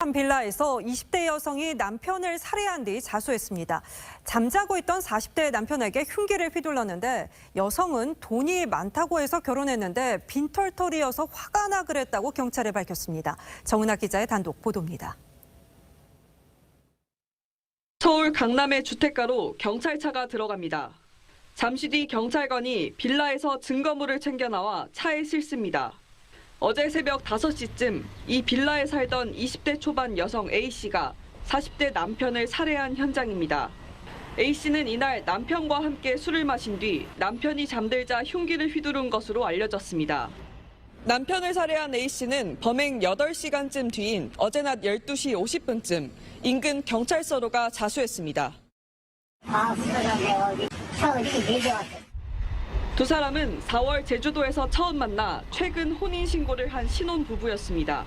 한 빌라에서 20대 여성이 남편을 살해한 뒤 자수했습니다. 잠자고 있던 40대 남편에게 흉기를 휘둘렀는데 여성은 돈이 많다고 해서 결혼했는데 빈털터리여서 화가 나 그랬다고 경찰에 밝혔습니다. 정은아 기자의 단독 보도입니다. 서울 강남의 주택가로 경찰차가 들어갑니다. 잠시 뒤 경찰관이 빌라에서 증거물을 챙겨 나와 차에 실습니다. 어제 새벽 5시쯤 이 빌라에 살던 20대 초반 여성 A씨가 40대 남편을 살해한 현장입니다. A씨는 이날 남편과 함께 술을 마신 뒤 남편이 잠들자 흉기를 휘두른 것으로 알려졌습니다. 남편을 살해한 A씨는 범행 8시간쯤 뒤인 어제 낮 12시 50분쯤 인근 경찰서로 가 자수했습니다. 두 사람은 4월 제주도에서 처음 만나 최근 혼인신고를 한 신혼부부였습니다.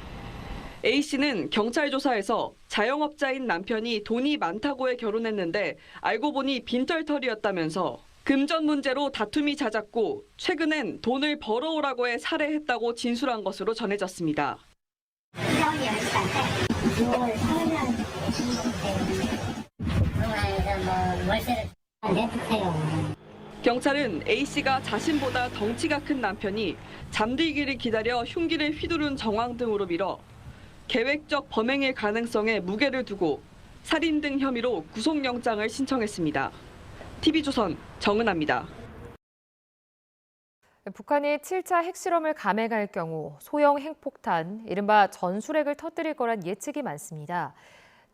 A씨는 경찰 조사에서 자영업자인 남편이 돈이 많다고 해 결혼했는데 알고 보니 빈털터리였다면서 금전 문제로 다툼이 잦았고 최근엔 돈을 벌어오라고 해 살해했다고 진술한 것으로 전해졌습니다. 경찰은 A씨가 자신보다 덩치가 큰 남편이 잠들기를 기다려 흉기를 휘두른 정황 등으로 미뤄 계획적 범행일 가능성에 무게를 두고 살인 등 혐의로 구속영장을 신청했습니다. TV조선 정은아입니다. 북한이 7차 핵실험을 감행할 경우 소형 핵폭탄, 이른바 전술핵을 터뜨릴 거란 예측이 많습니다.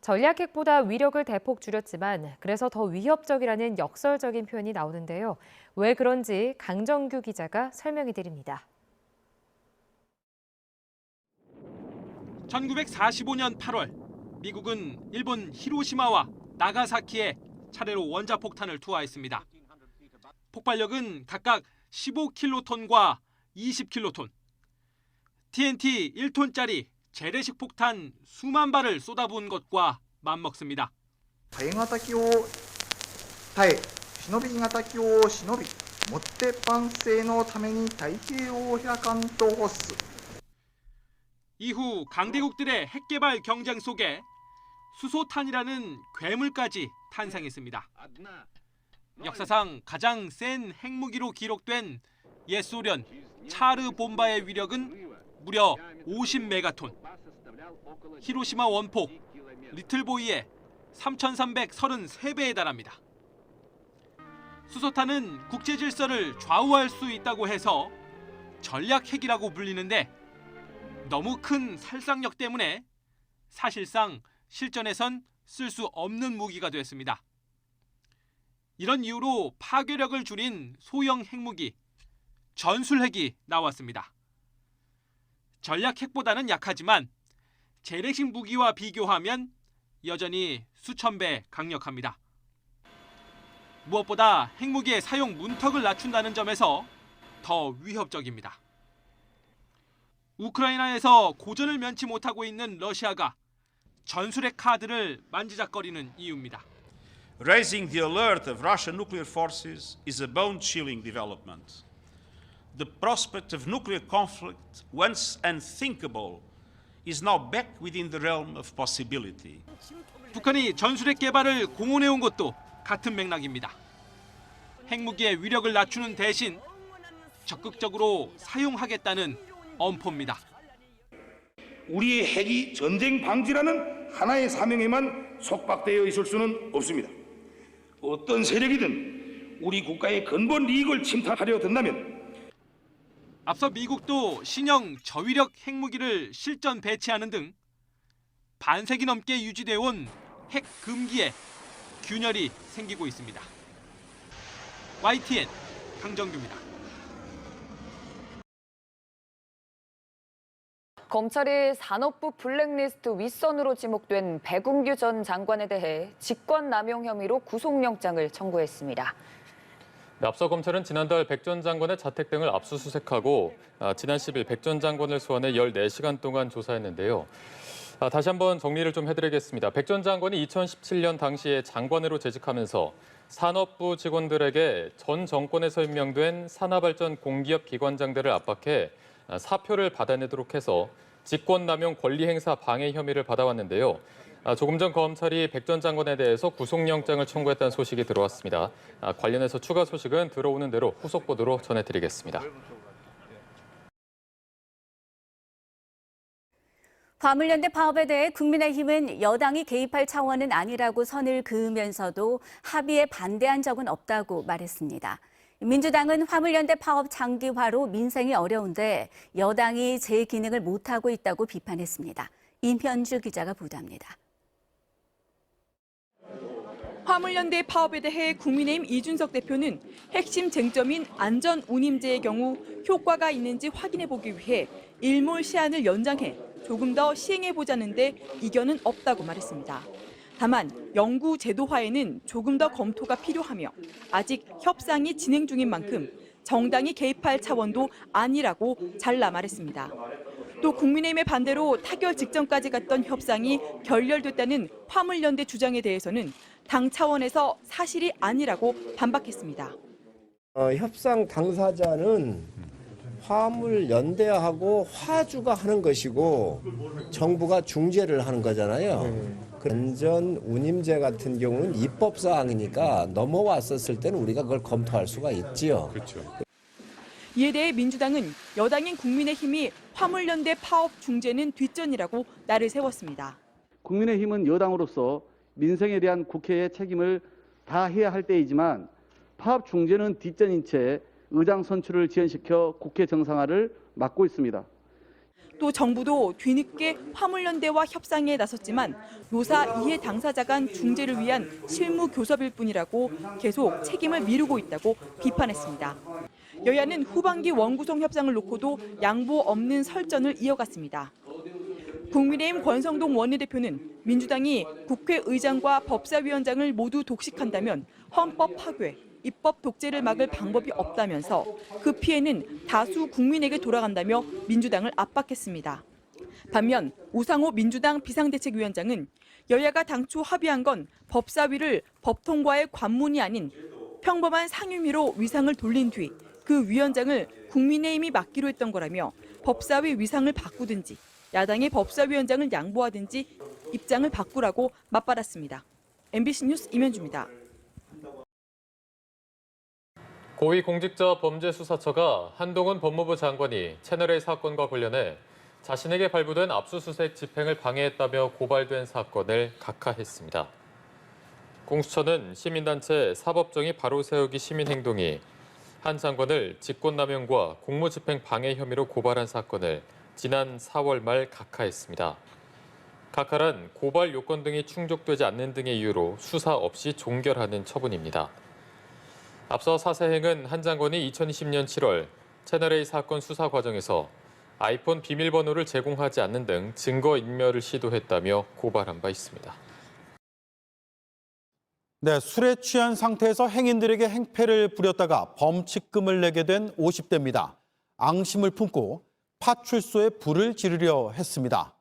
전략핵보다 위력을 대폭 줄였지만 그래서 더 위협적이라는 역설적인 표현이 나오는데요. 왜 그런지 강정규 기자가 설명해 드립니다. 1945년 8월 미국은 일본 히로시마와 나가사키에 차례로 원자폭탄을 투하했습니다. 폭발력은 각각 15킬로톤과 20킬로톤. TNT 1톤짜리 재래식 폭탄 수만 발을 쏟아부은 것과 맞먹습니다. 耐え難きを耐え、忍び難きを忍び、もって万世のために太平洋を開かんと欲す. 이후 강대국들의 핵개발 경쟁 속에 수소탄이라는 괴물까지 탄생했습니다. 역사상 가장 센 핵무기로 기록된 옛 소련 차르 봄바의 위력은 무려 50메가톤. 히로시마 원폭 리틀보이의 3,333배에 달합니다. 수소탄은 국제 질서를 좌우할 수 있다고 해서 전략핵이라고 불리는데 너무 큰 살상력 때문에 사실상 실전에선 쓸 수 없는 무기가 됐습니다. 이런 이유로 파괴력을 줄인 소형 핵무기, 전술핵이 나왔습니다. 전략핵보다는 약하지만 재래식 무기와 비교하면 여전히 수천 배 강력합니다. 무엇보다 핵무기의 사용 문턱을 낮춘다는 점에서 더 위협적입니다. 우크라이나에서 고전을 면치 못하고 있는 러시아가 전술핵 카드를 만지작거리는 이유입니다. Raising the alert of Russian nuclear forces is a bone-chilling development. The prospect of nuclear conflict, once unthinkable, is now back within the realm of possibility. 북한이 전술핵 개발을 공언해온 것도 같은 맥락입니다. 핵무기의 위력을 낮추는 대신 적극적으로 사용하겠다는 엄포입니다. 우리의 핵이 전쟁 방지라는 하나의 사명에만 속박되어 있을 수는 없습니다. 어떤 세력이든 우리 국가의 근본 이익을 침탈하려 든다면 앞서 미국도 신형 저위력 핵무기를 실전 배치하는 등 반세기 넘게 유지되어 온 핵 금기에 균열이 생기고 있습니다. YTN 강정규입니다. 검찰이 산업부 블랙리스트 윗선으로 지목된 백운규 전 장관에 대해 직권남용 혐의로 구속영장을 청구했습니다. 앞서 검찰은 지난달 백 전 장관의 자택 등을 압수수색하고 지난 10일 백 전 장관을 소환해 14시간 동안 조사했는데요. 다시 한번 정리를 좀 해드리겠습니다. 백 전 장관이 2017년 당시에 장관으로 재직하면서 산업부 직원들에게 전 정권에서 임명된 산하발전 공기업 기관장들을 압박해 사표를 받아내도록 해서 직권남용 권리행사 방해 혐의를 받아왔는데요. 조금 전 검찰이 백 전 장관에 대해서 구속영장을 청구했다는 소식이 들어왔습니다. 관련해서 추가 소식은 들어오는 대로 후속 보도로 전해드리겠습니다. 화물연대 파업에 대해 국민의힘은 여당이 개입할 차원은 아니라고 선을 그으면서도 합의에 반대한 적은 없다고 말했습니다. 민주당은 화물연대 파업 장기화로 민생이 어려운데 여당이 제 기능을 못하고 있다고 비판했습니다. 임현주 기자가 보도합니다. 화물연대 파업에 대해 국민의힘 이준석 대표는 핵심 쟁점인 안전운임제의 경우 효과가 있는지 확인해보기 위해 일몰 시한을 연장해 조금 더 시행해보자는데 이견은 없다고 말했습니다. 다만 영구 제도화에는 조금 더 검토가 필요하며 아직 협상이 진행 중인 만큼 정당이 개입할 차원도 아니라고 잘라 말했습니다. 또 국민의힘의 반대로 타결 직전까지 갔던 협상이 결렬됐다는 화물연대 주장에 대해서는 당 차원에서 사실이 아니라고 반박했습니다. 협상 당사자는 화물연대하고 화주가 하는 것이고 정부가 중재를 하는 거잖아요. 안전운임제 같은 경우는 입법사항이니까 넘어왔었을 때는 우리가 그걸 검토할 수가 있지요. 그렇죠. 이에 대해 민주당은 여당인 국민의힘이 화물연대 파업 중재는 뒷전이라고 날을 세웠습니다. 국민의힘은 여당으로서 민생에 대한 국회의 책임을 다해야 할 때이지만 파업 중재는 뒷전인 채 의장 선출을 지연시켜 국회 정상화를 막고 있습니다. 또 정부도 뒤늦게 화물연대와 협상에 나섰지만 노사 이해 당사자 간 중재를 위한 실무 교섭일 뿐이라고 계속 책임을 미루고 있다고 비판했습니다. 여야는 후반기 원구성 협상을 놓고도 양보 없는 설전을 이어갔습니다. 국민의힘 권성동 원내대표는 민주당이 국회의장과 법사위원장을 모두 독식한다면 헌법 파괴, 입법 독재를 막을 방법이 없다면서 그 피해는 다수 국민에게 돌아간다며 민주당을 압박했습니다. 반면 우상호 민주당 비상대책위원장은 여야가 당초 합의한 건 법사위를 법 통과의 관문이 아닌 평범한 상임위로 위상을 돌린 뒤 그 위원장을 국민의힘이 맡기로 했던 거라며 법사위 위상을 바꾸든지 야당의 법사위원장을 양보하든지 입장을 바꾸라고 맞받았습니다. MBC 뉴스 임현주입니다. 고위공직자범죄수사처가 한동훈 법무부 장관이 채널A 사건과 관련해 자신에게 발부된 압수수색 집행을 방해했다며 고발된 사건을 각하했습니다. 공수처는 시민단체 사법정의 바로 세우기 시민행동이 한 장관을 직권남용과 공무집행 방해 혐의로 고발한 사건을 지난 4월 말 각하했습니다. 각하란 고발 요건 등이 충족되지 않는 등의 이유로 수사 없이 종결하는 처분입니다. 앞서 사세행은 한 장관이 2020년 7월 채널A 사건 수사 과정에서 아이폰 비밀번호를 제공하지 않는 등 증거인멸을 시도했다며 고발한 바 있습니다. 네, 술에 취한 상태에서 행인들에게 행패를 부렸다가 범칙금을 내게 된 50대입니다. 앙심을 품고 파출소에 불을 지르려 했습니다.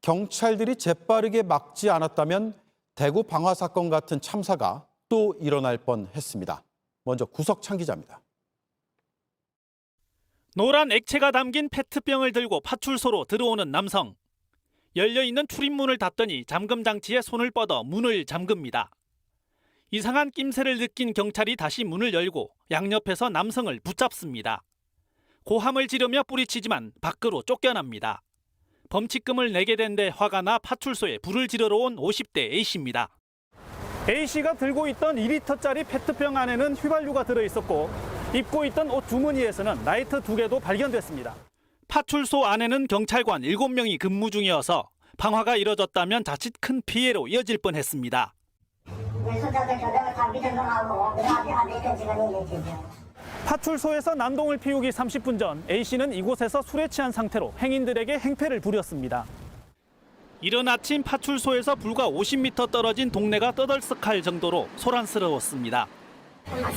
경찰들이 재빠르게 막지 않았다면 대구 방화 사건 같은 참사가 또 일어날 뻔했습니다. 먼저 구석찬 기자입니다. 노란 액체가 담긴 페트병을 들고 파출소로 들어오는 남성. 열려있는 출입문을 닫더니 잠금 장치에 손을 뻗어 문을 잠급니다. 이상한 낌새를 느낀 경찰이 다시 문을 열고 양옆에서 남성을 붙잡습니다. 고함을 지르며 뿌리치지만 밖으로 쫓겨납니다. 범칙금을 내게 된 데 화가 나 파출소에 불을 지르러 온 50대 A씨입니다. A씨가 들고 있던 2리터짜리 페트병 안에는 휘발유가 들어있었고 입고 있던 옷 주머니에서는 라이터 2개도 발견됐습니다. 파출소 안에는 경찰관 7명이 근무 중이어서 방화가 이뤄졌다면 자칫 큰 피해로 이어질 뻔했습니다. 파출소에서 난동을 피우기 30분 전 A씨는 이곳에서 술에 취한 상태로 행인들에게 행패를 부렸습니다. 이른 아침 파출소에서 불과 50m 떨어진 동네가 떠들썩할 정도로 소란스러웠습니다.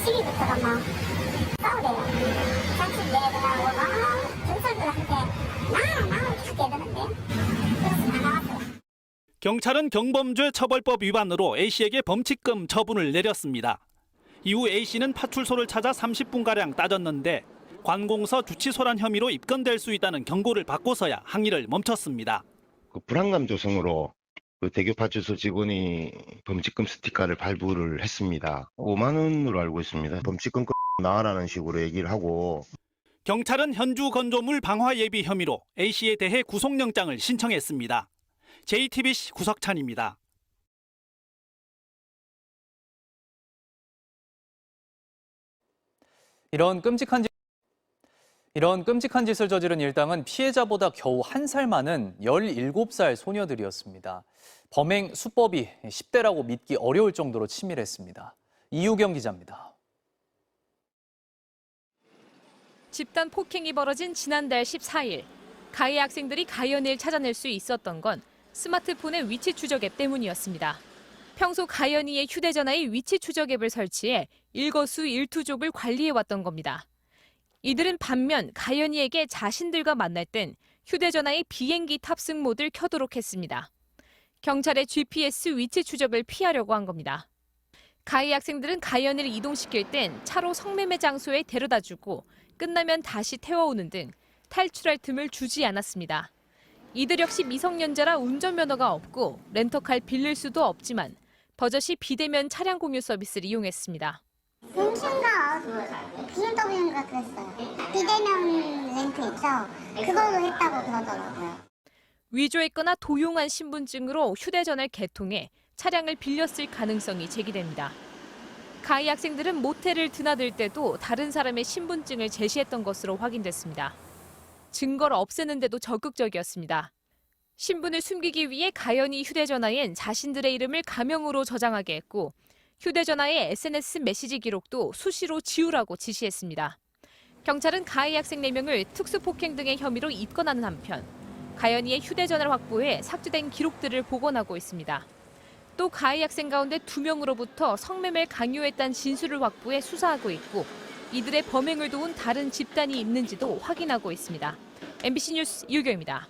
시기부터가 막 싸우대요. 자칫 내들하고 막 경찰들한테 나를 찾게 되는데 그래서 나왔어요. 경찰은 경범죄 처벌법 위반으로 A씨에게 범칙금 처분을 내렸습니다. 이후 A씨는 파출소를 찾아 30분가량 따졌는데 관공서 주치소란 혐의로 입건될 수 있다는 경고를 받고서야 항의를 멈췄습니다. 불안감 조성으로 대교파출소 직원이 범칙금 스티커를 발부를 했습니다. 5만 원으로 알고 있습니다. 범칙금 나와라는 식으로 얘기를 하고. 경찰은 현주 건조물 방화 예비 혐의로 A씨에 대해 구속영장을 신청했습니다. JTBC 구석찬입니다. 이런 끔찍한 짓을 저지른 일당은 피해자보다 겨우 1살 많은 17살 소녀들이었습니다. 범행 수법이 10대라고 믿기 어려울 정도로 치밀했습니다. 이유경 기자입니다. 집단 폭행이 벌어진 지난달 14일. 가해 학생들이 가연이를 찾아낼 수 있었던 건 스마트폰의 위치 추적 앱 때문이었습니다. 평소 가연이의 휴대전화에 위치 추적 앱을 설치해 일거수일투족을 관리해왔던 겁니다. 이들은 반면 가연이에게 자신들과 만날 땐 휴대전화의 비행기 탑승 모드를 켜도록 했습니다. 경찰의 GPS 위치 추적을 피하려고 한 겁니다. 가해 학생들은 가연이를 이동시킬 땐 차로 성매매 장소에 데려다주고 끝나면 다시 태워오는 등 탈출할 틈을 주지 않았습니다. 이들 역시 미성년자라 운전면허가 없고 렌터카를 빌릴 수도 없지만 버젓이 비대면 차량 공유 서비스를 이용했습니다. 공춘가 BMW인가 그랬어요. 비대면 렌트 있죠. 그걸로 했다고 그러더라고요. 위조했거나 도용한 신분증으로 휴대전화를 개통해 차량을 빌렸을 가능성이 제기됩니다. 가해 학생들은 모텔을 드나들 때도 다른 사람의 신분증을 제시했던 것으로 확인됐습니다. 증거를 없애는 데도 적극적이었습니다. 신분을 숨기기 위해 가연이 휴대전화엔 자신들의 이름을 가명으로 저장하게 했고 휴대전화의 SNS 메시지 기록도 수시로 지우라고 지시했습니다. 경찰은 가해 학생 4명을 특수폭행 등의 혐의로 입건하는 한편 가연이의 휴대전화를 확보해 삭제된 기록들을 복원하고 있습니다. 또 가해 학생 가운데 2명으로부터 성매매를 강요했다는 진술을 확보해 수사하고 있고 이들의 범행을 도운 다른 집단이 있는지도 확인하고 있습니다. MBC 뉴스 이유경입니다.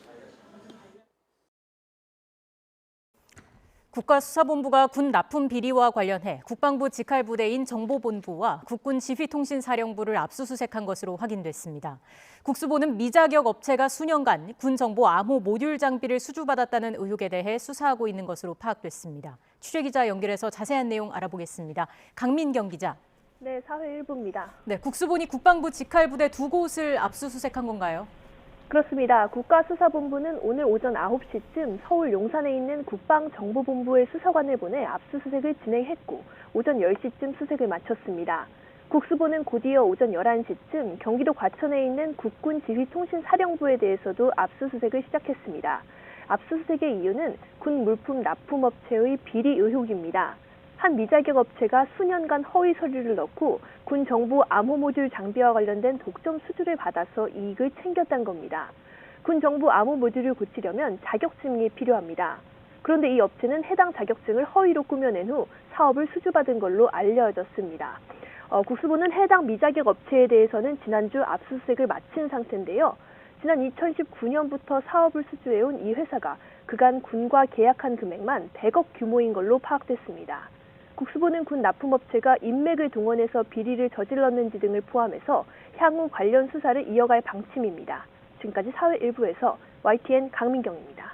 국가수사본부가 군 납품 비리와 관련해 국방부 직할부대인 정보본부와 국군지휘통신사령부를 압수수색한 것으로 확인됐습니다. 국수보는 미자격 업체가 수년간 군 정보 암호 모듈 장비를 수주받았다는 의혹에 대해 수사하고 있는 것으로 파악됐습니다. 취재기자 연결해서 자세한 내용 알아보겠습니다. 강민경 기자. 네, 사회 1부입니다. 네, 국수본이 국방부 직할부대 2곳을 압수수색한 건가요? 그렇습니다. 국가수사본부는 오늘 오전 9시쯤 서울 용산에 있는 국방정보본부의 수사관을 보내 압수수색을 진행했고 오전 10시쯤 수색을 마쳤습니다. 국수보는 곧이어 오전 11시쯤 경기도 과천에 있는 국군지휘통신사령부에 대해서도 압수수색을 시작했습니다. 압수수색의 이유는 군 물품 납품업체의 비리 의혹입니다. 한 미자격 업체가 수년간 허위 서류를 넣고 군 정보 암호 모듈 장비와 관련된 독점 수주를 받아서 이익을 챙겼다는 겁니다. 군 정보 암호 모듈을 고치려면 자격증이 필요합니다. 그런데 이 업체는 해당 자격증을 허위로 꾸며낸 후 사업을 수주받은 걸로 알려졌습니다. 국수부는 해당 미자격 업체에 대해서는 지난주 압수수색을 마친 상태인데요. 지난 2019년부터 사업을 수주해온 이 회사가 그간 군과 계약한 금액만 100억 규모인 걸로 파악됐습니다. 국수보는 군 납품업체가 인맥을 동원해서 비리를 저질렀는지 등을 포함해서 향후 관련 수사를 이어갈 방침입니다. 지금까지 사회 1부에서 YTN 강민경입니다.